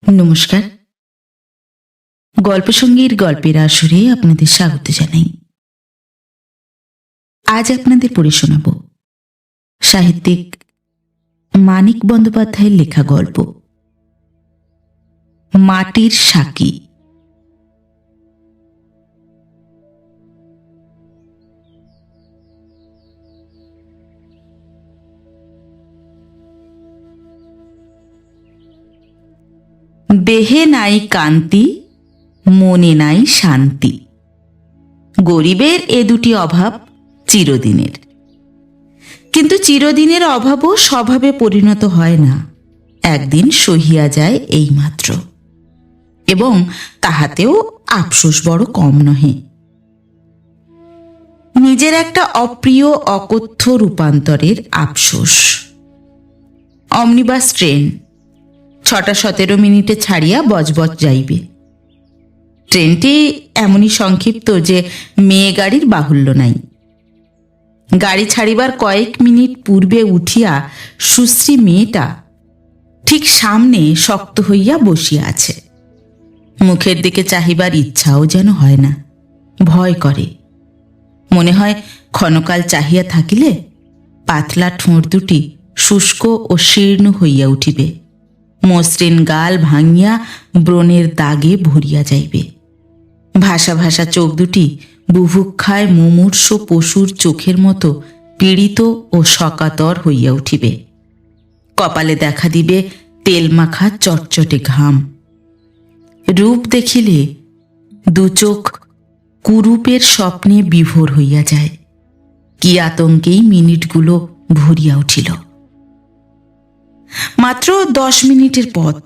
নমস্কার। গল্পসঙ্গীর গল্পের আসরে আপনাদের স্বাগত জানাই। আজ আপনাদের পড়ে শোনাব সাহিত্যিক মানিক বন্দ্যোপাধ্যায়ের লেখা গল্প মাটির সাকি। দেহে নাই কান্তি, মনে নাই শান্তি। গরিবের এ দুটি অভাব চিরদিনের, কিন্তু চিরদিনের অভাবও স্বভাবে পরিণত হয় না, একদিন সহিয়া যায় এইমাত্র, এবং তাহাতেও আফসোস বড় কম নহে। নিজের একটা অপ্রিয় অকথ্য রূপান্তরের আফসোস। অমনিবাস ট্রেন 6:17 ছাড়িয়া বজবজ যাইবে। ট্রেনটি এমনই সংক্ষিপ্ত যে মেয়ে গাড়ির বাহুল্য নাই। গাড়ি ছাড়িবার কয়েক মিনিট পূর্বে উঠিয়া সুশ্রী মেয়েটা ঠিক সামনে শক্ত হইয়া বসিয়া আছে। মুখের দিকে চাহিবার ইচ্ছাও যেন হয় না, ভয় করে। মনে হয় ক্ষণকাল চাহিয়া থাকিলে পাতলা ঠোঁট দুটি শুষ্ক ও শীর্ণ হইয়া উঠিবে, মসৃণ গাল ভাঙিয়া ব্রণের দাগে ভরিয়া যাইবে। ভাসা ভাসা চোখ দুটি বুভুক্ষায় মুমূর্ষ পশুর চোখের মতো পীড়িত ও শকাতর হইয়া উঠিবে। কপালে দেখা দিবে তেল মাখা চটচটে ঘাম। রূপ দেখিলে দু চোখ কুরূপের স্বপ্নে বিভোর হইয়া যায়। কি আতঙ্কেই মিনিটগুলো ভরিয়া উঠিল। মাত্র 10 মিনিটের পথ।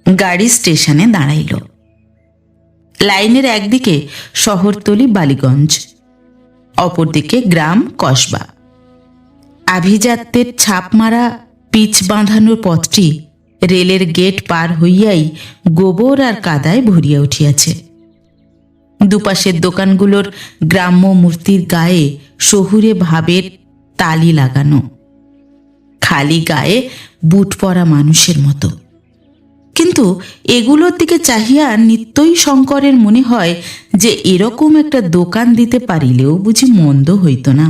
গাড়ি স্টেশনে দাঁড়াইল। লাইনের একদিকে শহরতলি বালিগঞ্জ, অপরদিকে গ্রাম কসবা। আভিজাত্যের ছাপ মারা পিচ বাঁধানোর পথটি রেলের গেট পার হইয়াই গোবর আর কাদায় ভরিয়া উঠিয়াছে। দুপাশের দোকানগুলোর গ্রাম্য মূর্তির গায়ে শহুরে ভাবের তালি লাগানো, খালি গায়ে বুট পরা মানুষের মতো। কিন্তু এগুলোর দিকে চাহিয়া নিত্যই শঙ্করের মনে হয় যে এরকম একটা দোকান দিতে পারিলেও বুঝি মন্দ হইত না।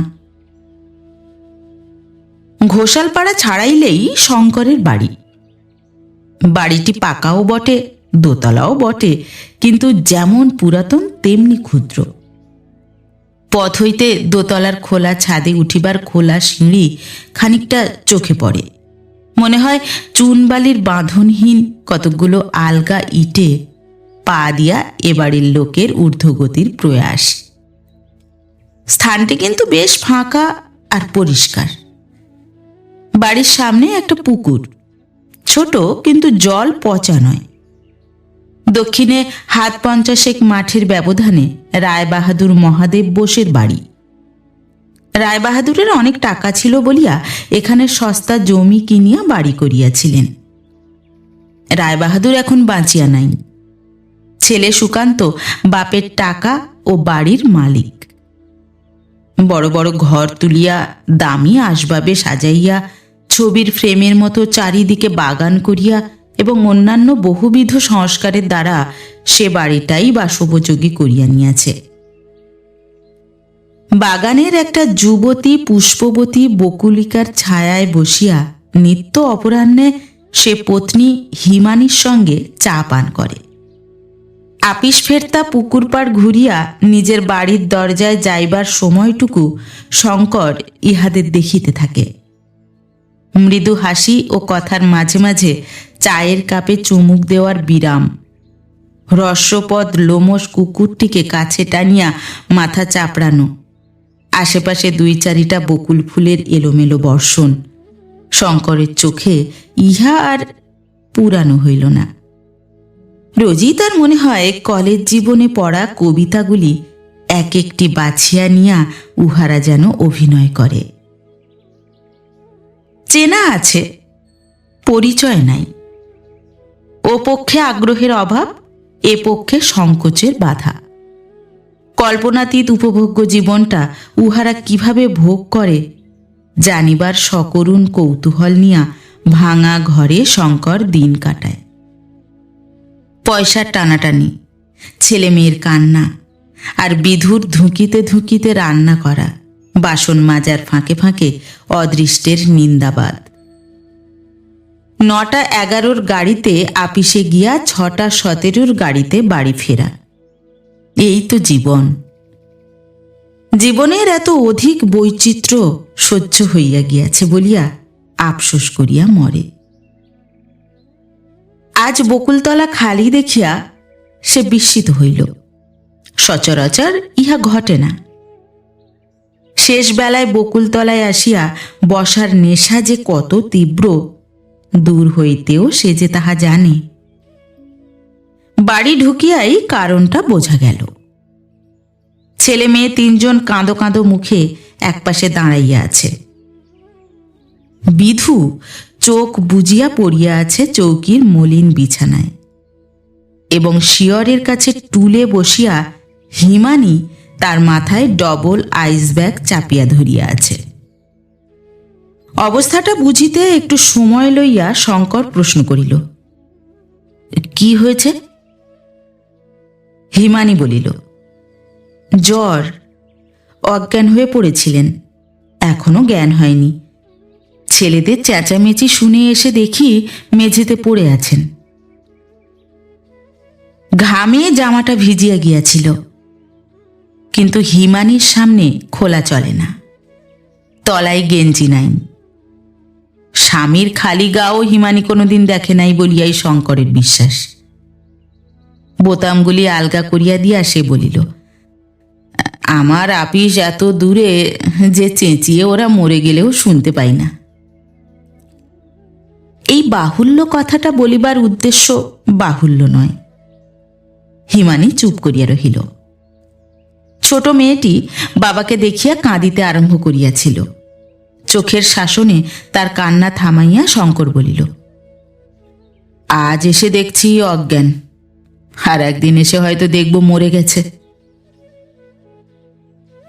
ঘোষালপাড়া ছাড়াইলেই শঙ্করের বাড়ি। বাড়িটি পাকাও বটে, দোতলাও বটে, কিন্তু যেমন পুরাতন তেমনি ক্ষুদ্র। পথ হইতে দোতলার খোলা ছাদে উঠিবার খোলা সিঁড়ি খানিকটা চোখে পড়ে। মনে হয় চুনবালির বাঁধনহীন কতকগুলো আলগা ইটে পা দিয়া এ বাড়ির লোকের ঊর্ধ্বগতির প্রয়াস। স্থানটি কিন্তু বেশ ফাঁকা আর পরিষ্কার। বাড়ির সামনে একটা পুকুর, ছোট কিন্তু জল পচা নয়। দক্ষিণে 50 মাঠের ব্যবধানে রায়বাহাদুর মহাদেব বোসের বাড়ি। রায়বাহাদুরের অনেক টাকা ছিল বলিয়া এখানে সস্তা জমি কিনিয়া বাড়ি করিয়াছিলেন। রায়বাহাদুর এখন বাঁচিয়া নাই। ছেলে সুকান্ত বাপের টাকা ও বাড়ির মালিক। বড় বড় ঘর তুলিয়া দামি আসবাবে সাজাইয়া, ছবির ফ্রেমের মতো চারিদিকে বাগান করিয়া এবং অন্যান্য বহুবিধ সংস্কারের দ্বারা সে বাড়িটাই বাসোপযোগী করিয়া নিয়াছে। বাগানের একটা যুবতী পুষ্পবতী বকুলিকার ছায়ায় বসিয়া নিত্য অপরাহ্নে সে পত্নী হিমানির সঙ্গে চা পান করে। আপিস ফেরতা পুকুর পাড় ঘুরিয়া নিজের বাড়ির দরজায় যাইবার সময়টুকু শঙ্কর ইহাদের দেখিতে থাকে। মৃদু হাসি ও কথার মাঝে মাঝে চায়ের কাপে চুমুক দেওয়ার বিরাম। রস্যপদ লোমশ কুকুরটিকে কাছে টানিয়া মাথা চাপড়ানো, আশেপাশে 2-4টা বকুল ফুলের এলোমেলো বর্ষণ। শঙ্করের চোখে ইহা আর পুরানো হইল না। রোজই তার মনে হয় কলেজ জীবনে পড়া কবিতাগুলি এক একটি বাছিয়া নিয়া উহারা যেন অভিনয় করে। চেনা আছে, পরিচয় নাই। ও পক্ষে আগ্রহের অভাব, এ পক্ষে সংকোচের বাধা। কল্পনাতীত উপভোগ্য জীবনটা উহারা কিভাবে ভোগ করে জানিবার সকরুণ কৌতূহল নিয়া ভাঙা ঘরে শঙ্কর দিন কাটায়। পয়সার টানাটানি, ছেলে মেয়ের কান্না, আর বিধুর ধুঁকিতে ধুঁকিতে রান্না করা, বাসন মাজার ফাঁকে ফাঁকে অদৃষ্টের নিন্দাবাদ। 9টা 11 গাড়িতে আপিসে গিয়া 6টা 17 গাড়িতে বাড়ি ফেরা। এই তো জীবন। জীবনের এত অধিক বৈচিত্র্য সহ্য হইয়া গিয়াছে বলিয়া আফসোস করিয়া মরে। আজ বকুলতলা খালি দেখিয়া সে বিস্মিত হইল। সচরাচর ইহা ঘটে না। শেষ বেলায় বকুলতলায় আসিয়া বসার নেশা যে কত তীব্র, দূর হইতেও সে যে তাহা জানে। বাড়ি ঢুকিয়াই কারণটা বোঝা গেল। ছেলে মেয়ে 3জন কাঁদো কাঁদো মুখে একপাশে দাঁড়াইয়া আছে। বিধু চোখ বুজিয়া পড়িয়া আছে চৌকির মলিন বিছানায়, এবং শিয়রের কাছে টুলে বসিয়া হিমানি তার মাথায় ডবল আইস ব্যাগ চাপিয়া ধরিয়া আছে। অবস্থাটা বুঝিতে একটু সময় লইয়া শঙ্কর প্রশ্ন করিল, কি হয়েছে? হিমানি বলিল, জ্বর, অজ্ঞান হয়ে পড়েছিলেন, এখনো জ্ঞান হয়নি। ছেলেদের চেঁচামেচি শুনে এসে দেখি মেঝেতে পড়ে আছেন। ঘামে জামাটা ভিজিয়া গিয়াছিল, কিন্তু হিমানির সামনে খোলা চলে না, তলায় গেঞ্জি নাই। স্বামীর খালি গাও হিমানি কোনোদিন দেখে নাই বলিয়াই শঙ্করের বিশ্বাস। বোতামগুলি আলগা করিয়া দিয়া সে বলিল, আমার আপিস এত দূরে যে চেঁচিয়ে ওরা মরে গেলেও শুনতে পাই না। এই বাহুল্য কথাটা বলিবার উদ্দেশ্য বাহুল্য নয়। হিমানি চুপ করিয়া রহিল। ছোট মেয়েটি বাবাকে দেখিয়া কাঁদিতে আরম্ভ করিয়াছিল। চোখের শাসনে তার কান্না থামাইয়া শঙ্কর বলিল, আজ এসে দেখছি অজ্ঞান, আর একদিন এসে হয়তো দেখব মরে গেছে।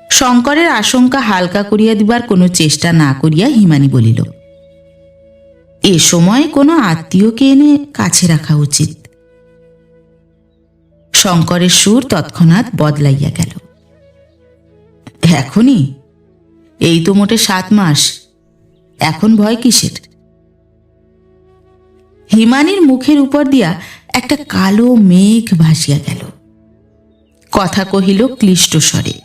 শঙ্করের আশঙ্কা হালকা করিয়া দিবার কোনো চেষ্টা না করিয়া হিমানি বলিল, এ সময় কোনো আত্মীয়কে এনে কাছে রাখা উচিত। শঙ্করের সুর তৎক্ষণাৎ বদলাইয়া গেল। এখনই? এই তো মোটে 7 মাস, এখন ভয় কিসের? হিমানির মুখের উপর দিয়া একটা কালো মেঘ ভাসিয়া গেল। কথা কহিল ক্লিষ্ট স্বরে,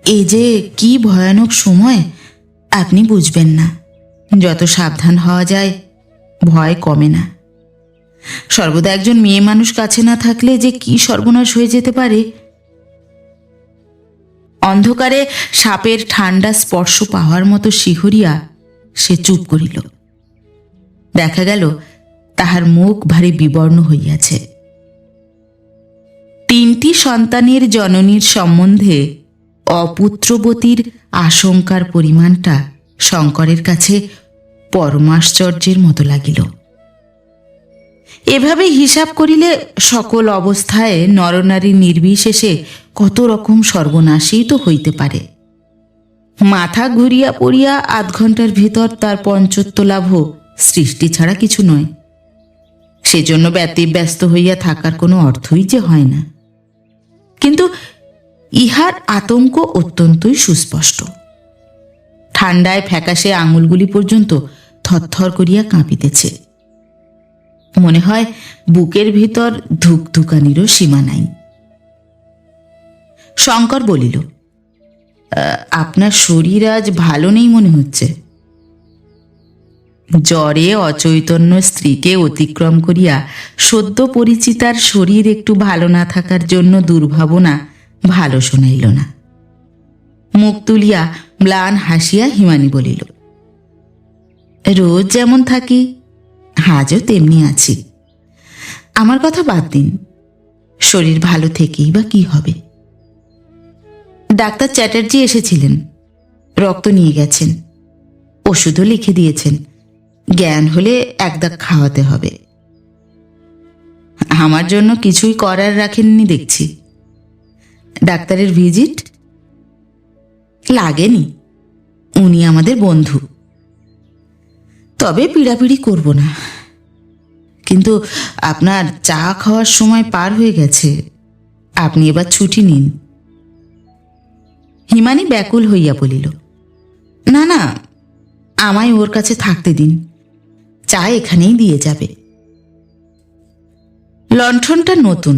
এ যে কি ভয়ানক সময় আপনি বুঝবেন না। যত সাবধান হওয়া যায় ভয় কমে না। সর্বদা একজন মেয়ে মানুষ কাছে না থাকলে যে কি সর্বনাশ হয়ে যেতে পারে। অন্ধকারে সাপের ঠান্ডা স্পর্শ পাওয়ার মতো শিহরিয়া সে চুপ করিল। দেখা গেল তাহার মুখ ভারী বিবর্ণ হইয়াছে। 3টি সন্তানের জননীর সম্বন্ধে অপুত্রবতীর আশঙ্কার পরিমাণটা শঙ্করের কাছে পরমাশ্চর্যের মতো লাগিল। এভাবে হিসাব করিলে সকল অবস্থায় নরনারী নির্বিশেষে কত রকম সর্বনাশই তো হইতে পারে। মাথা ঘুরিয়া পড়িয়া 8 ঘন্টার ভিতর তার পঞ্চত্ব লাভ সৃষ্টি ছাড়া কিছু নয়। সেজন্য ব্যতিব্যস্ত হইয়া থাকার কোনো অর্থই যে হয় না। কিন্তু ইহার আতঙ্ক অত্যন্তই সুস্পষ্ট। ঠান্ডায় ফ্যাকাশে আঙুলগুলি পর্যন্ত থরথর করিয়া কাঁপিতেছে। মনে হয় বুকের ভিতর ধুকধুকানিরও সীমা নাই। শঙ্কর বলিল, আপনার শরীর আজ ভালো নেই মনে হচ্ছে। জ্বরে অচৈতন্য স্ত্রীকে অতিক্রম করিয়া সদ্য পরিচিতার শরীর একটু ভালো না থাকার জন্য দুর্ভাবনা ভালো শোনাইল না। মুখ তুলিয়া ম্লান হাসিয়া হিমানি বলিল, রোজ যেমন থাকি আজও তেমনি আছি। আমার কথা বাদ দিন, শরীর ভালো থেকেই বা কি হবে? ডাক্তার চ্যাটার্জি এসেছিলেন, রক্ত নিয়ে গেছেন, ওষুধও লিখে দিয়েছেন। জ্ঞান হলে 1 দাগ খাওয়াতে হবে। আমার জন্য কিছুই করার রাখেননি দেখছি। ডাক্তারের ভিজিট লাগেনি, উনি আমাদের বন্ধু। তবে পিড়াপিড়ি করব না, কিন্তু আপনার চা খাওয়ার সময় পার হয়ে গেছে, আপনি এবার ছুটি নিন। হিমানি ব্যাকুল হইয়া বলিল, না না, আমায় ওর কাছে থাকতে দিন, চা এখানেই দিয়ে যাবে। লণ্ঠনটা নতুন,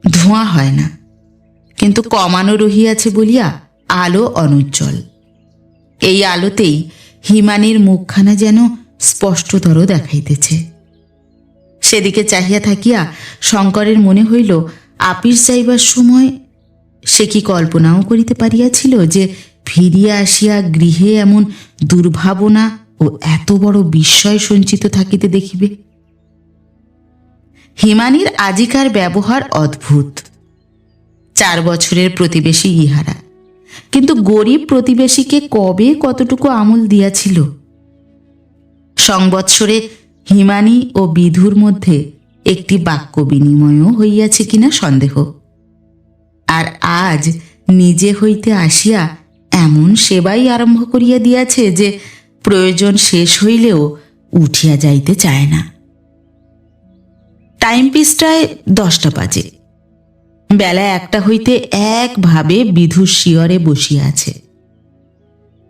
ধোঁয়া হয় না, কিন্তু কমানো রহিয়াছে বলিয়া আলো অনুজ্জ্বল। এই আলোতেই হিমানির মুখখানা যেন স্পষ্টতর দেখাইতেছে। সেদিকে চাহিয়া থাকিয়া শঙ্করের মনে হইল, আপিস যাইবার সময় সে কি কল্পনাও করিতে পারিয়াছিল যে ফিরিয়া আসিয়া গৃহে এমন দুর্ভাবনা ও এত বড় বিস্ময় সঞ্চিত থাকিতে দেখিবে। হিমানির আজিকার ব্যবহার অদ্ভুত। 4 বছরের প্রতিবেশী ইহারা, কিন্তু গরিব প্রতিবেশীকে কবে কতটুকু আমল দিয়াছিল। সংবৎসরে হিমানি ও বিধুর মধ্যে একটি বাক্য বিনিময়ও হইয়াছে কিনা সন্দেহ। আর আজ নিজে হইতে আসিয়া এমন সেবাই আরম্ভ করিয়া দিয়াছে যে প্রয়োজন শেষ হইলেও উঠিয়া যাইতে চায় না। টাইম পিসটায় 10টা বাজে। বেলা 1টা হইতে একভাবে বিধুর শিয়রে বসিয়া আছে।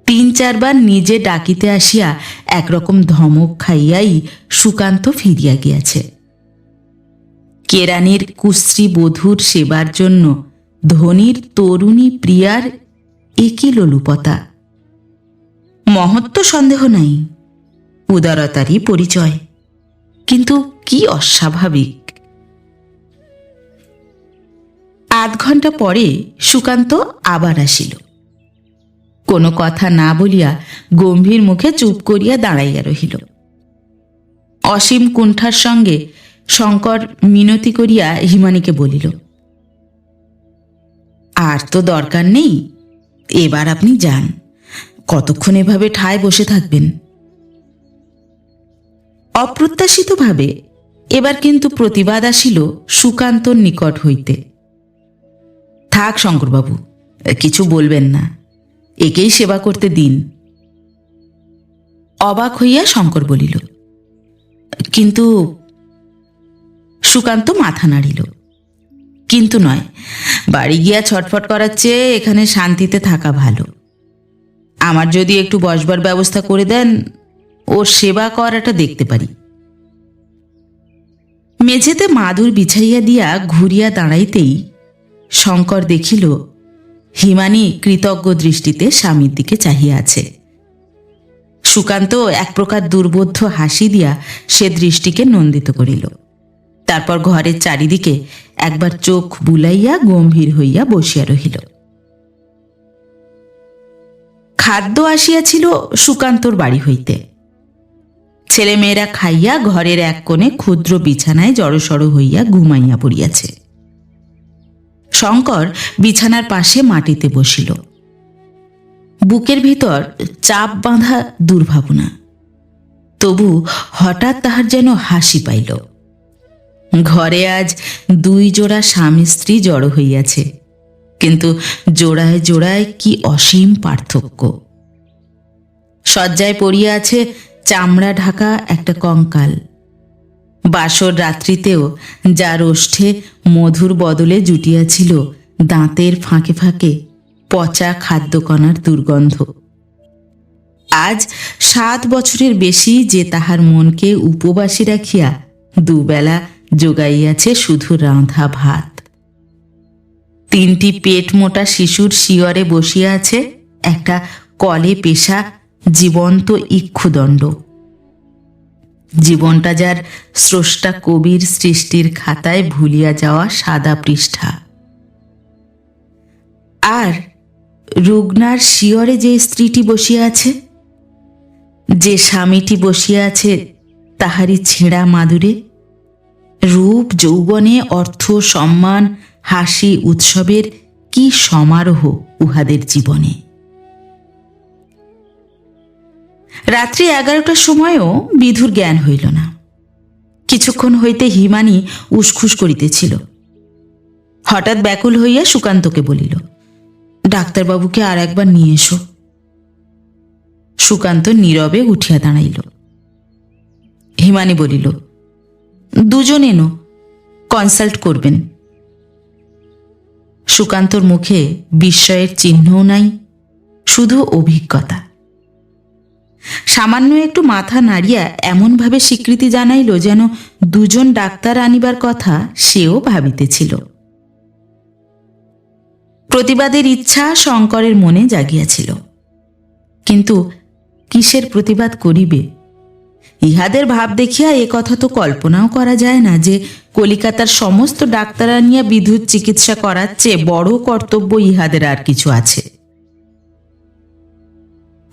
3-4 বার নিজে ডাকিতে আসিয়া একরকম ধমক খাইয়াই সুকান্ত ফিরিয়া গিয়াছে। কেরানির কুশ্রী বধূর সেবার জন্য ধনীর তরুণী প্রিয়ার একই লোলুপতা। মহত্ব সন্দেহ নাই, উদারতারই পরিচয়, কিন্তু কি অস্বাভাবিক। আধ ঘণ্টা পরে সুকান্ত আবার আসিল। কোনো কথা না বলিয়া গম্ভীর মুখে চুপ করিয়া দাঁড়াইয়া রহিল। অসীম কুণ্ঠার সঙ্গে শঙ্কর মিনতি করিয়া হিমানিকে বলিল, আর তো দরকার নেই, এবার আপনি যান, কতক্ষণ এভাবে ঠায় বসে থাকবেন। অপ্রত্যাশিতভাবে এবার কিন্তু প্রতিবাদ আসিল সুকান্তর নিকট হইতে। থাক শঙ্করবাবু, কিছু বলবেন না, একেই সেবা করতে দিন। অবাক হইয়া শঙ্কর বলিল, কিন্তু। সুকান্ত মাথা নাড়িল, কিন্তু নয়, বাড়ি গিয়া ছটফট করার চেয়ে এখানে শান্তিতে থাকা ভালো। আমার যদি একটু বসবার ব্যবস্থা করে দেন, ওর সেবা করাটা দেখতে পারি। মেঝেতে মাদুর বিছাইয়া দিয়া ঘুরিয়া দাঁড়াইতেই শঙ্কর দেখিল হিমানি কৃতজ্ঞ দৃষ্টিতে স্বামীর দিকে চাহিয়া আছে। সুকান্ত এক প্রকার দুর্বোধ্য হাসি দিয়া সে দৃষ্টিকে নন্দিত করিল। তারপর ঘরের চারিদিকে একবার চোখ বুলাইয়া গম্ভীর হইয়া বসিয়া রহিল। খাদ্য আসিয়াছিল সুকান্তর বাড়ি হইতে। ছেলেমেয়েরা খাইয়া ঘরের এক কোণে ক্ষুদ্র বিছানায় জড়সড় হইয়া ঘুমাইয়া পড়িয়াছে। শঙ্কর বিছানার পাশে মাটিতে বসিল। বুকের ভিতর চাপ বাঁধা দুর্ভাবনা, তবু হঠাৎ তাহার যেন হাসি পাইল। ঘরে আজ 2 জোড়া স্বামী স্ত্রী জড়ো হইয়াছে, কিন্তু জোড়ায় জোড়ায় কি অসীম পার্থক্য। শয্যায় পড়িয়া আছে চামড়া ঢাকা একটা কঙ্কাল। বাসর রাত্রিতেও যার ওষ্ঠে মধুর বদলে জুটিয়াছিল দাঁতের ফাঁকে ফাঁকে পচা খাদ্যকণার দুর্গন্ধ। আজ 7 বছরের বেশি যে তাহার মনকে উপবাসী রাখিয়া দুবেলা যোগাইয়াছে শুধু রাঁধা ভাত। 3টি পেট মোটা শিশুর শিয়রে বসিয়া আছে একটা কলে পেশা জীবন্ত ইক্ষুদণ্ড। জীবনটা যার স্রষ্টা কবির সৃষ্টির খাতায় ভুলিয়া যাওয়া সাদা পৃষ্ঠা। আর রুগ্নার শিয়রে যে স্ত্রীটি বসিয়া আছে, যে স্বামীটি বসিয়া আছে তাহারই ছেঁড়া মাদুরে, রূপ যৌবনে অর্থ সম্মান হাসি উৎসবের কি সমারোহ উহাদের জীবনে। রাত্রি 11টার সময়ও বিধুর জ্ঞান হইল না। কিছুক্ষণ হইতে হিমানি উসখুস করিতেছিল। হঠাৎ ব্যাকুল হইয়া সুকান্তকে বলিল, ডাক্তারবাবুকে আর একবার নিয়ে এসো। সুকান্ত নীরবে উঠিয়া দাঁড়াইল। হিমানি বলিল, দুজন এনো, কনসাল্ট করবেন। সুকান্তর মুখে বিস্ময়ের চিহ্নও নাই, শুধু অভিজ্ঞতা। সামান্য একটু মাথা নাড়িয়া এমনভাবে স্বীকৃতি জানাইল যেন দুজন ডাক্তার আনিবার কথা সেও ভাবিতেছিল। প্রতিবাদের ইচ্ছা শঙ্করের মনে জাগিয়াছিল, কিন্তু কিসের প্রতিবাদ করিবে? ইহাদের ভাব দেখিয়া এ কথা তো কল্পনাও করা যায় না যে কলিকাতার সমস্ত ডাক্তার আনিয়া বিদ্যুৎ চিকিৎসা করার চেয়ে বড় কর্তব্য ইহাদের আর কিছু আছে।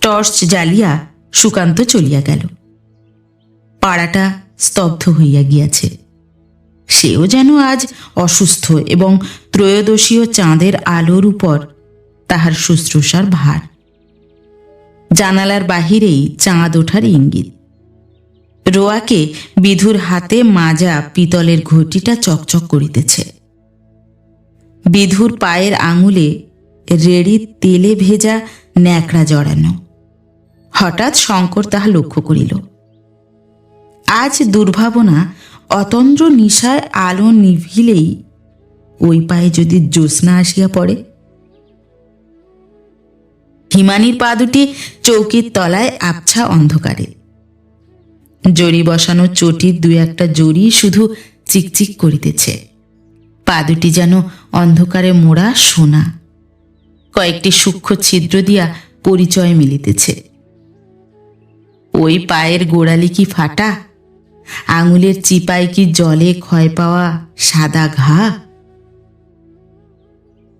টর্চ জ্বালিয়া সুকান্ত চলিয়া গেল। পাড়াটা স্তব্ধ হইয়া গিয়াছে। সেও যেন আজ অসুস্থ এবং ত্রয়োদশীয় চাঁদের আলোর উপর তাহার শুশ্রূষার ভার। জানালার বাহিরেই চাঁদ ওঠার ইঙ্গিত। রোয়াকে বিধুর হাতে মাজা পিতলের ঘটিটা চকচক করিতেছে। বিধুর পায়ের আঙুলে রেড়ির তেলে ভেজা ন্যাকড়া জড়ানো। হঠাৎ শঙ্কর তাহা লক্ষ্য করিল। আজ দুর্ভাবনা অতন্দ্র নিশায় আলো নিভিলেই ওই পায়ে যদি জ্যোৎস্না আসিয়া পড়ে। হিমানির পা দুটি চৌকির তলায় আবছা অন্ধকারে। জড়ি বসানো চটির দু একটা জড়ি শুধু চিকচিক করিতেছে। পা দুটি যেন অন্ধকারে মোড়া সোনা। কয়েকটি সূক্ষ্ম ছিদ্র দিয়া পরিচয় মিলিতেছে। ওই পায়ের গোড়ালি কি ফাটা? আঙুলের চিপায় কি জলে ক্ষয় পাওয়া সাদা ঘা?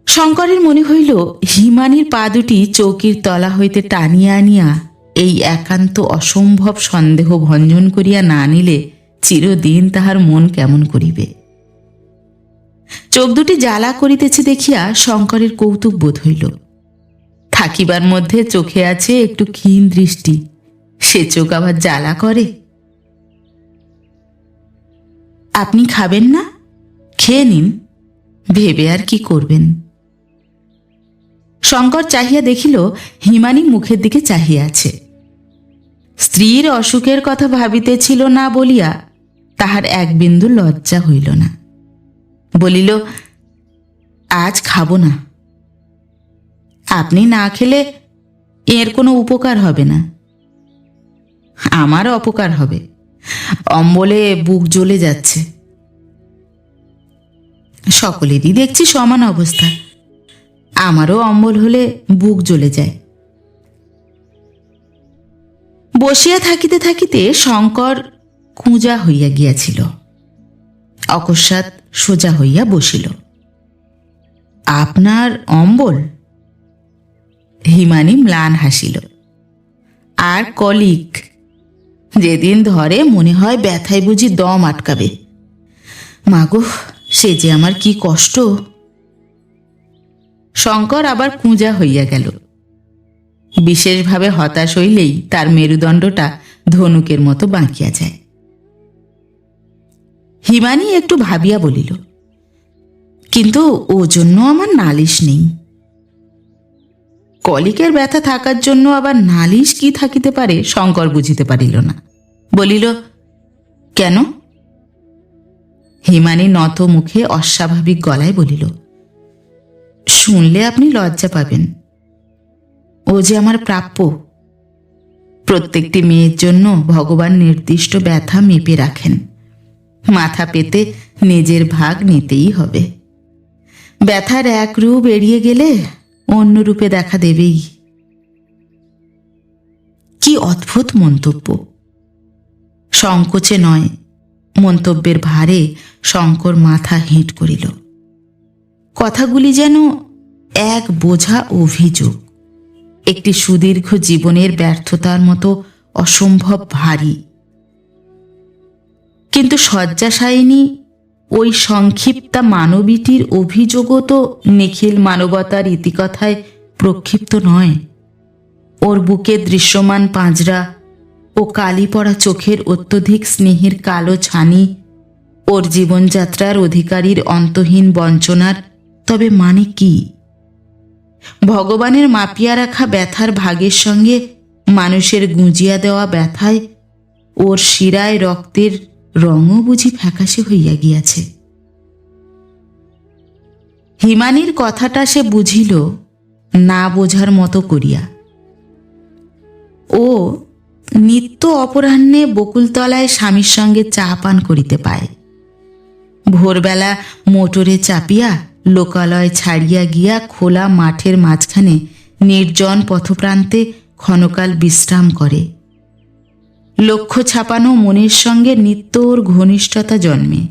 শঙ্করের মনে হইল হিমানির পা দুটি চৌকির তলা হইতে টানিয়া আনিয়া এই একান্ত অসম্ভব সন্দেহ ভঞ্জন করিয়া না নিলে চিরদিন তাহার মন কেমন করিবে। চোখ দুটি জ্বালা করিতেছে দেখিয়া শঙ্করের কৌতুক বোধ হইল। থাকিবার মধ্যে চোখে আছে একটু ক্ষীণ দৃষ্টি, সে চোখ আবার জ্বালা করে। আপনি খাবেন না? খেয়ে নিন, ভেবে আর কি করবেন। শঙ্কর চাহিয়া দেখিল হিমানি মুখের দিকে চাহিয়া আছে। স্ত্রীর অসুখের কথা ভাবিতেছিল না বলিয়া তাহার এক বিন্দু লজ্জা হইল না। বলিল, আজ খাব না। আপনি না খেলে এর কোনো উপকার হবে না। আমার অপকার হবে, অম্বলে বুক জ্বলে যাচ্ছে। সকলেরই দেখছি সমান অবস্থা, আমারও অম্বল হলে বুক জ্বলে যায়। বসিয়া থাকিতে থাকিতে শঙ্কর কুঁজা হইয়া গিয়াছিল। অকস্মাৎ সোজা হইয়া বসিল। আপনার অম্বল? হিমানি ম্লান হাসিল। আর কলিক, যেদিন ধরে মনে হয় ব্যথায় বুঝি দম আটকাবে। মাগো, সে যে আমার কি কষ্ট। শঙ্কর আবার কুঁজা হইয়া গেল। বিশেষভাবে হতাশ হইলেই তার মেরুদণ্ডটা ধনুকের মতো বাঁকিয়া যায়। হিমানি একটু ভাবিয়া বলিল, কিন্তু ও জন্য আমার নালিশ নেই। কলিকের ব্যথা থাকার জন্য আবার নালিশ কি থাকিতে পারে শঙ্কর বুঝিতে পারিল না। বলিল, কেন? হিমানি নত মুখে অস্বাভাবিক গলায় বলিল, শুনলে আপনি লজ্জা পাবেন। ও যে আমার প্রাপ্য। প্রত্যেকটি মেয়ের জন্য ভগবান নির্দিষ্ট ব্যথা মেপে রাখেন। মাথা পেতে নিজের ভাগ নিতেই হবে। ব্যথার এক রূপ এড়িয়ে গেলে অন্য রূপে দেখা দেবেই। কি অদ্ভুত মন্তব্য! সংকোচে নয়, মন্তব্যের ভারে শঙ্কর মাথা হেঁট করিল। কথাগুলি যেন এক বোঝা অভিযোগ, একটি সুদীর্ঘ জীবনের ব্যর্থতার মতো অসম্ভব ভারী। কিন্তু শয্যাশায়িনী ওই সংক্ষিপ্তা মানবীটির অভিযোগও তো নিখিল মানবতার ইতিকথায় প্রক্ষিপ্ত নয়। ওর বুকে দৃশ্যমান পাঁজরা ও কালি পড়া চোখের অত্যধিক স্নেহের কালো ছানি ওর জীবনযাত্রার অধিকারীর অন্তহীন বঞ্চনার তবে মানে কি? ভগবানের মাপিয়া রাখা ব্যথার ভাগের সঙ্গে মানুষের গুঁজিয়া দেওয়া ব্যথায় ওর শিরায় রক্তের রঙও বুঝি ফ্যাকাশে হইয়া গিয়াছে। হিমানির কথাটা সে বুঝিল না বোঝার মতো করিয়া। ও নিত্য অপরাহ্নে বকুলতলায় স্বামীর সঙ্গে চা পান করিতে পায়। ভোরবেলা মোটরে চাপিয়া লোকালয় ছাড়িয়া গিয়া খোলা মাঠের মাঝখানে নির্জন পথপ্রান্তে ক্ষণকাল বিশ্রাম করে। লক্ষ্য ছাপানো মনের সঙ্গে নিত্য ওর ঘনিষ্ঠতা জন্মে।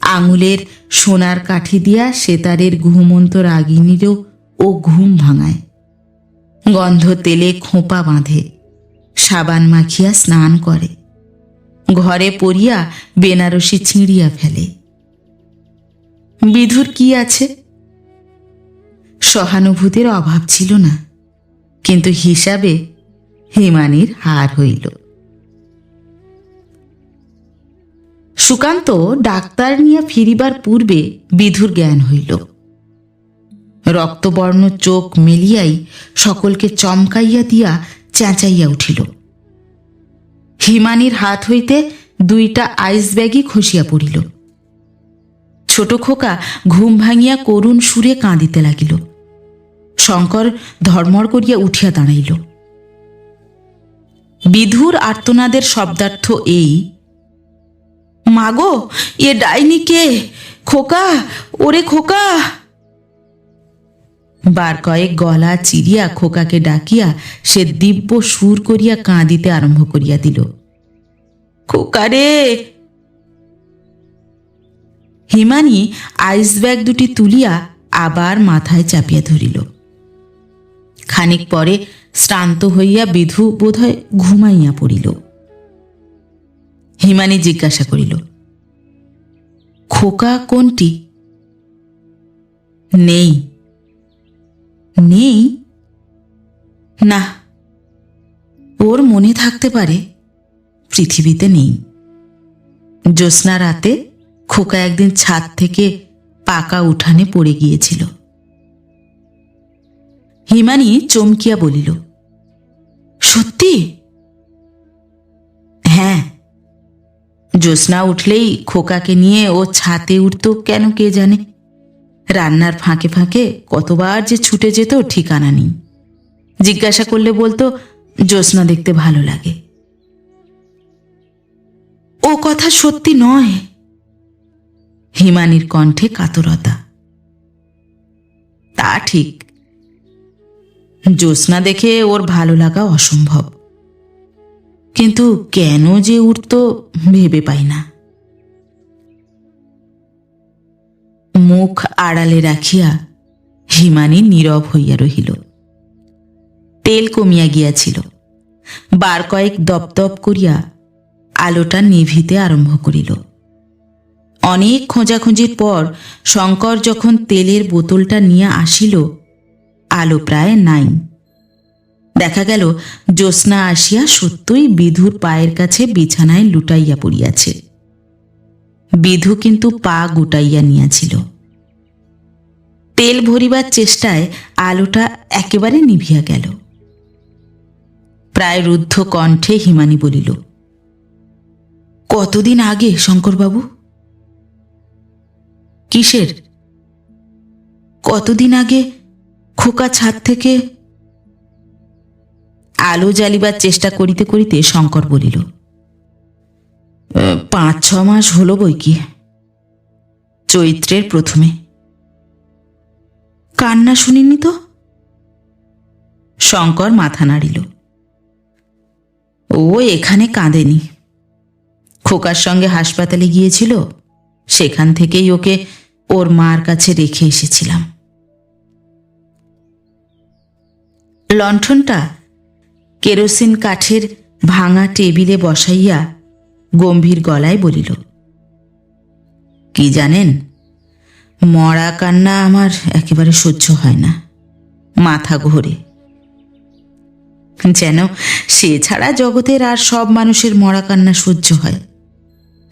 আঙুলের সোনার কাঠি দিয়া সেতারের ঘুমন্ত রাগিনীরও ও ঘুম ভাঙায়। গন্ধ তেলে খোঁপা বাঁধে, সাবান মাখিয়া স্নান করে, ঘরে পড়িয়া বেনারসি ছিঁড়িয়া ফেলে। বিধুর কি আছে? সহানুভূতির অভাব ছিল না, কিন্তু হিসাবে হিমানির হার হইল। সুকান্ত ডাক্তার নিয়ে ফিরিবার পূর্বে বিধুর জ্ঞান হইল। রক্তবর্ণ চোখ মেলিয়াই সকলকে চমকাইয়া দিয়া চেঁচাইয়া উঠিল। হিমানির হাত হইতে 2টা আইস ব্যাগই খসিয়া পড়িল। ছোট খোকা ঘুম ভাঙিয়া করুণ সুরে কাঁদিতে লাগিল। শঙ্কর ধর্মর করিয়া উঠিয়া দাঁড়াইল। বিধুর আর্তনাদের শব্দার্থ এই, মাগো এ ডাইনি কে? খোকা, ওরে খোকা! বার কয়েক গলা চিরিয়া খোকাকে ডাকিয়া সে দিব্য সুর করিয়া কাঁদিতে আরম্ভ করিয়া দিল। খোকা রে! হিমানি আইস ব্যাগ 2টি তুলিয়া আবার মাথায় চাপিয়া ধরিল। খানিক পরে শ্রান্ত হইয়া বিধু বোধহয় ঘুমাইয়া পড়িল। হিমানি জিজ্ঞাসা করিল, খোকা কোনটি? নেই। নেই? না, ওর মনে থাকতে পারে, পৃথিবীতে নেই। জ্যোৎস্না রাতে খোকা একদিন ছাদ থেকে পাকা উঠানে পড়ে গিয়েছিল। হিমানি চমকিয়া বলিল, সত্যি? হ্যাঁ, জ্যোৎস্না উঠলেই খোকাকে নিয়ে ও ছাতে উঠত কেন কে জানে। রান্নার ফাঁকে ফাঁকে কতবার যে ছুটে যেত ঠিকানা নেই। জিজ্ঞাসা করলে বলতো জ্যোৎস্না দেখতে ভালো লাগে। ও কথা সত্যি নয়। হিমানির কণ্ঠে কাতরতা। তা ঠিক, জ্যোৎস্না দেখে ওর ভালো লাগা অসম্ভব, কিন্তু কেন যে উঠত ভেবে পাই না। মুখ আড়ালে রাখিয়া হিমানি নীরব হইয়া রহিল। তেল কমিয়া গিয়াছিল। বার কয়েক দপদপ করিয়া আলোটা নিভিতে আরম্ভ করিল। অনেক খোঁজাখুঁজির পর শঙ্কর যখন তেলের বোতলটা নিয়ে আসিল, আলো প্রায় নাই। দেখা গেল জ্যোৎস্না আসিয়া সত্যই বিধুর পায়ের কাছে বিছানায় লুটাইয়া পড়িয়াছে। বিধু কিন্তু পা গুটাইয়া নিয়াছিল। তেল ভরিবার চেষ্টায় আলোটা একেবারে নিভিয়া গেল। প্রায় রুদ্ধ কণ্ঠে হিমানি বলিল, কতদিন আগে শঙ্করবাবু? কিসের? কতদিন আগে খোকা ছাদ থেকে? আলো জ্বালিবার চেষ্টা করিতে করিতে শঙ্কর বলিল, 5-6 মাস হলো বই কি, চৈত্রের প্রথমে। কান্না শুনিনি তো? শঙ্কর মাথা নাড়িল। ও এখানে কাঁদেনি, খোকার সঙ্গে হাসপাতালে গিয়েছিল, সেখান থেকেই ওকে ওর মার কাছে রেখে এসেছিলাম। লণ্ঠনটা কেরোসিন কাঠের ভাঙা টেবিলে বসাইয়া গম্ভীর গলায় বলিল, কি জানেন, মরা কান্না আমার একেবারে সহ্য হয় না, মাথা ঘোরে। যেন সে ছাড়া জগতের আর সব মানুষের মরা কান্না সহ্য হয়,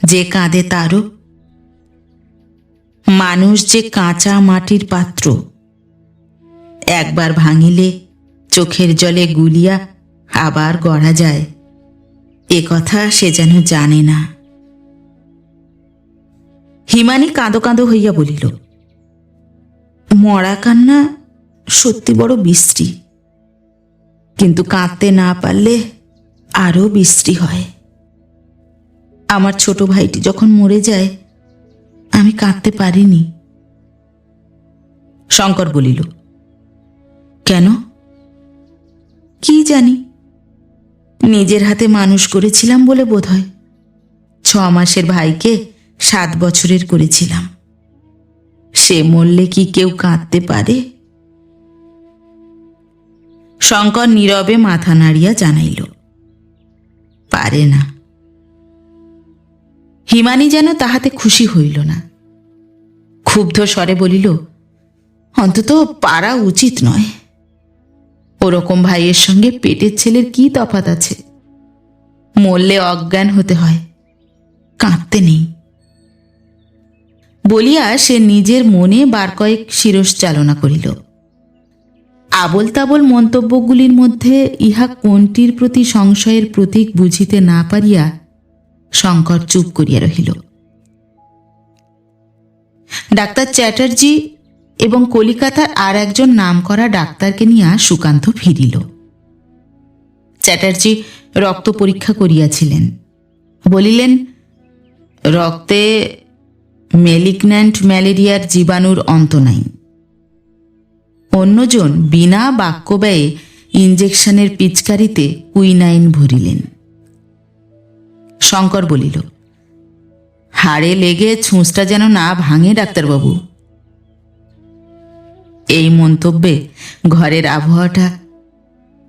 যে কাঁদে তারও। মানুষ যে কাঁচা মাটির পাত্র, একবার ভাঙিলে চোখের জলে গুলিয়া আবার গড়া যায়, এ কথা সে যেন জানে না। হিমানী কাঁদো কাঁদো হইয়া বলিল, মরা কান্না সত্যি বড় বিশ্রী, কিন্তু কাঁদতে না পারলে আরো বিশ্রী হয়। আমার ছোট ভাইটি যখন মরে যায় আমি কাঁদতে পারিনি। শঙ্কর বলিল, কেন? কি জানি, নিজের হাতে মানুষ করেছিলাম বলে বোধহয়। 6 মাসের ভাইকে 7 বছরের করেছিলাম। সে মরলে কি কেউ কাঁদতে পারে? শঙ্কর নীরবে মাথা নাড়িয়া জানাইল, পারে না। হিমানী যেন তাহাতে খুশি হইল না, ক্ষুব্ধ স্বরে বলিল, অন্তত পারা উচিত নয়। ওরকম ভাইয়ের সঙ্গে পেটের ছেলের কি তফাৎ আছে? মরলে অজ্ঞান হতে হয়, কাঁদতে নেই। বলিয়া সে নিজের মনে বার কয়েক শিরস চালনা করিল। আবল তাবল মন্তব্যগুলির মধ্যে ইহা কোনটির প্রতি সংশয়ের প্রতীক বুঝিতে না পারিয়া শঙ্কর চুপ করিয়া রহিল। ডাক্তার চ্যাটার্জি এবং কলিকাতার আর একজন নামকরা ডাক্তারকে নিয়া সুকান্ত ফিরিল। চ্যাটার্জি রক্ত পরীক্ষা করিয়াছিলেন। বলিলেন, রক্তে মেলিগন্যান্ট ম্যালেরিয়ার জীবাণুর অন্ত নাই। অন্যজন বিনা বাক্য ব্যয়ে ইঞ্জেকশনের পিচকারিতে কুইনাইন ভরিলেন। শঙ্কর বলিল, হাড়ে লেগে ছুঁচটা যেন না ভাঙে ডাক্তারবাবু। এই মন্তব্যে ঘরের আবহাওয়াটা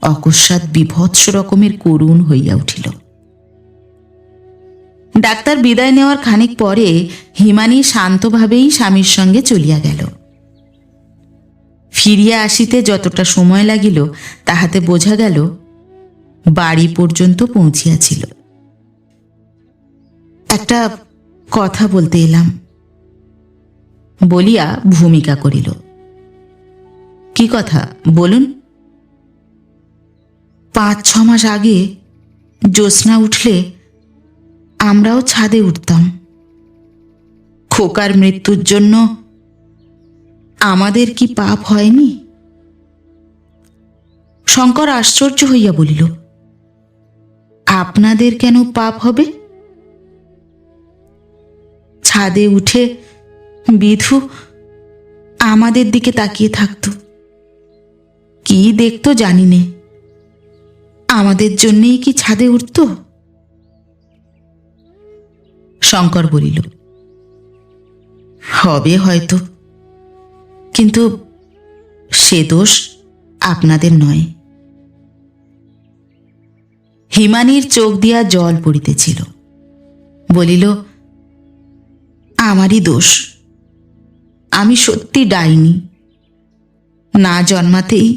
অকস্মাৎ বিভৎস রকমের করুণ হইয়া উঠিল। ডাক্তার বিদায় নেওয়ার খানিক পরে হিমানী শান্তভাবেই স্বামীর সঙ্গে চলিয়া গেল। ফিরিয়া আসিতে যতটা সময় লাগিল তাহাতে বোঝা গেল বাড়ি পর্যন্ত পৌঁছিয়াছিল। একটা কথা বলতে এলাম বলিয়া ভূমিকা করিল। কি কথা বলুন? 5-6 মাস আগে জ্যোৎস্না উঠলে আমরাও ছাদে উঠতাম। খোকার মৃত্যুর জন্য আমাদের কি পাপ হয়নি? শঙ্কর আশ্চর্য হইয়া বলিল, আপনাদের কেন পাপ হবে? ছাদে উঠে বিধু আমাদের দিকে তাকিয়ে থাকত। কি দেখতো জানি নে, আমাদের জন্যেই কি ছাদে উঠত? শঙ্কর বলিল, হবে হয়তো, কিন্তু সে দোষ আপনাদের নয়। হিমানীর চোখ দিয়া জল পড়িতেছিল। বলিল, আমারই দোষ। আমি সত্যি ডাইনি। না জন্মাতেই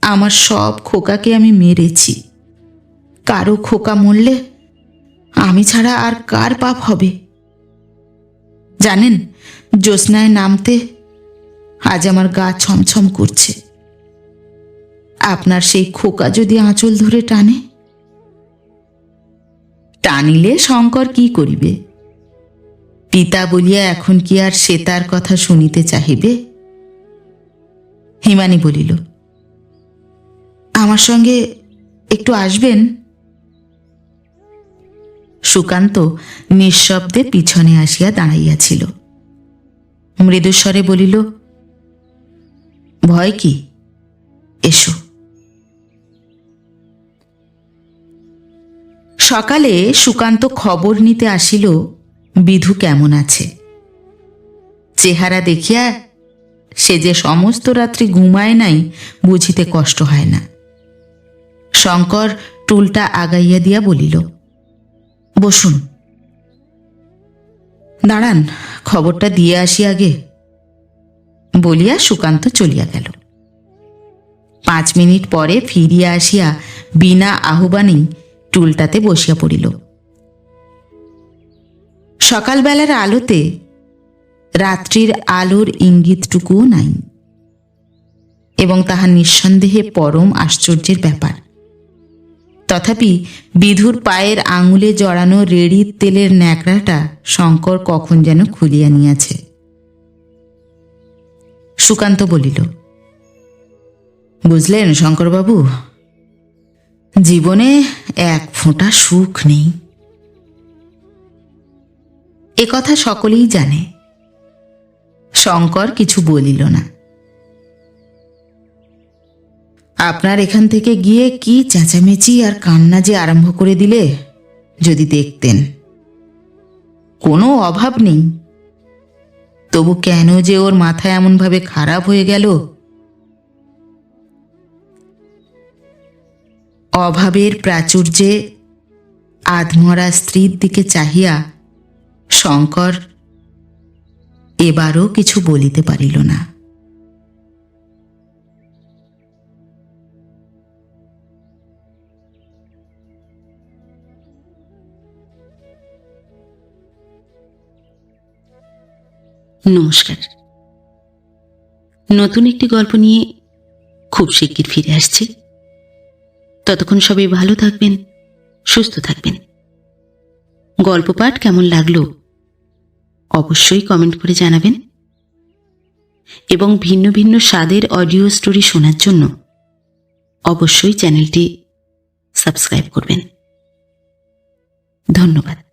আমার সব খোকাকে আমি মেরেছি। কারো খোকা মরলে আমি ছাড়া আর কার পাপ হবে? জানেন, জ্যোৎস্নায় নামতে আজ আমার গা ছমছম করছে। আপনার সেই খোকা যদি আঁচল ধরে টানে? টানিলে শঙ্কর কি করিবে? পিতা বলিয়া এখন কি আর সে তার কথা শুনিতে চাহিবে? হিমানী বলিল, আমার সঙ্গে একটু আসবেন? সুকান্ত নিঃশব্দে পিছনে আসিয়া দাঁড়াইয়াছিল। মৃদুস্বরে বলিল, ভয় কি? এসো। সকালে সুকান্ত খবর নিতে আসিল বিধু কেমন আছে। চেহারা দেখিয়া সে যে সমস্ত রাত্রি ঘুমায় নাই বুঝিতে কষ্ট হয় না। শঙ্কর টুলটা আগাইয়া দিয়া বলিল, বসুন। দাঁড়ান, খবরটা দিয়ে আসি আগে, বলিয়া সুকান্ত চলিয়া গেল। 5 মিনিট পরে ফিরিয়া আসিয়া বিনা আহ্বানেই টুলটাতে বসিয়া পড়িল। সকালবেলার আলোতে রাত্রির আলোর ইঙ্গিতটুকুও নাই, এবং তাহা নিঃসন্দেহে পরম আশ্চর্যের ব্যাপার। তথাপি বিধুর পায়ের আঙুলে জড়ানো রেড়ির তেলের ন্যাকড়াটা শঙ্কর কখন যেন খুলিয়া নিয়াছে। সুকান্ত বলিল, বুঝলেন শঙ্করবাবু, জীবনে এক ফোঁটা সুখ নেই। এ কথা সকলেই জানে। শঙ্কর কিছু বলিল না। আপনার এখান থেকে গিয়ে কি চেঁচামেচি আর কান্না যে আরম্ভ করে দিলে যদি দেখতেন। কোনো অভাব নেই, তবু কেন যে ওর মাথা এমনভাবে খারাপ হয়ে গেল। অভাবের প্রাচুর্যে আধমরা স্ত্রীর দিকে চাহিয়া শঙ্কর এবারও কিছু বলিতে পারিল না। নমস্কার। নতুন একটি গল্প নিয়ে খুব শিগগির ফিরে আসছি। ততক্ষণ সবাই ভালো থাকবেন, সুস্থ থাকবেন। গল্প পাঠ কেমন লাগলো অবশ্যই কমেন্ট করে জানাবেন, এবং ভিন্ন ভিন্ন স্বাদের অডিও স্টোরি শোনার জন্য অবশ্যই চ্যানেলটি সাবস্ক্রাইব করবেন। ধন্যবাদ।